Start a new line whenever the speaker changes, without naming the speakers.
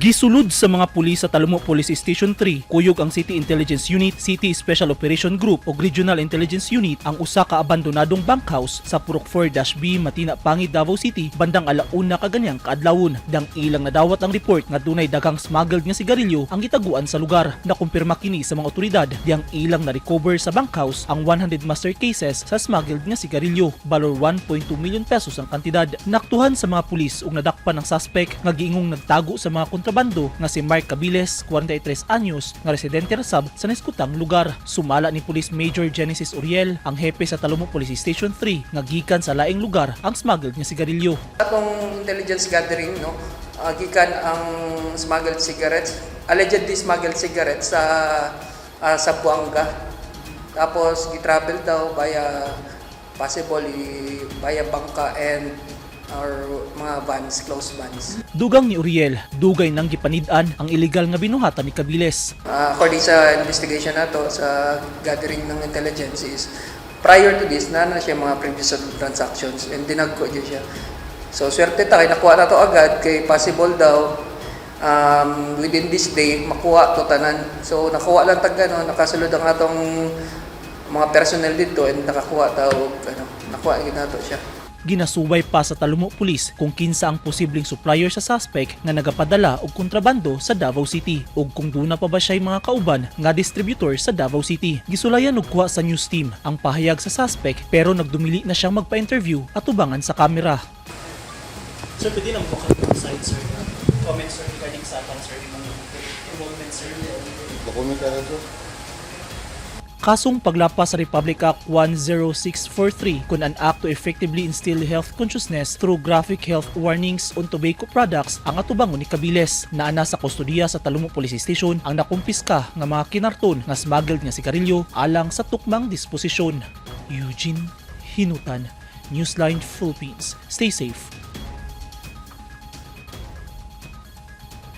Gisulod sa mga pulis sa Taluma Police Station 3, kuyog ang City Intelligence Unit, City Special Operation Group o Regional Intelligence Unit ang usa ka abandonadong bunkhouse sa Purok 4-B Matina Pangi, Davao City bandang alauna kaganyang kaadlawon. Dang ilang nadawat ang report nga dunay daghang smuggled nga sigarilyo ang gitaguan sa lugar. Nakumpirma kini sa mga otoridad diyang ilang na-recover sa bunkhouse ang 100 master cases sa smuggled nga sigarilyo. Balor 1.2 million pesos ang kantidad. Naktuhan sa mga pulis ug nadakpan ang suspect nga giingong nagtago sa mga kontrabando nga si Mark Cabiles, 43 anyos, nga residente rasab sa naskutang lugar. Sumala ni Police Major Genesis Uriel, ang hepe sa Taluma Police Station 3, nga gikan sa laing lugar ang smuggled nga sigarilyo.
Atong intelligence gathering, no, gikan ang smuggled cigarettes, allegedly smuggled cigarettes sa Buanga. Tapos gi-travel daw via via bangka and or mga vans, closed vans.
Dugang ni Uriel, dugay nang gipanid-an ang illegal nga binuhatan ni Cabiles.
According sa investigation nato sa gathering ng intelligence is prior to this na siya mga previous transactions and dinagko siya. So swerte ta kay nakuha na to agad kay possible daw within this day makuha to tanan. So nakuha lang tag gano, nakasulod ang atong mga personnel dito and nakakuha ta og nakuha gyud nato siya.
Ginasubay pa sa Taluma Police kung kinsa ang posibleng supplier sa suspect nga nagapadala og kontrabando sa Davao City ug kung duna pa ba siya'y mga kauban nga distributor sa Davao City. Gisulayan og kuha sa news team ang pahayag sa suspect pero nagdumili na siyang magpa-interview at tubangan sa kamera.
Sir, pwede lang po kayo side, sir. Comment, sir, regarding sa atang, sir, yung involvement, sir.
Dokumenta na ito.
Kasong paglapas sa Republic Act 10643 kung an act to effectively instill health consciousness through graphic health warnings on tobacco products ang atubangon ni Cabiles. Naana sa kustodiya sa Taluma Police Station ang nakumpiska nga mga kinarton nga smuggled nga sigarilyo alang sa tukmang disposisyon. Eugene Hinutan, Newsline Philippines. Stay safe.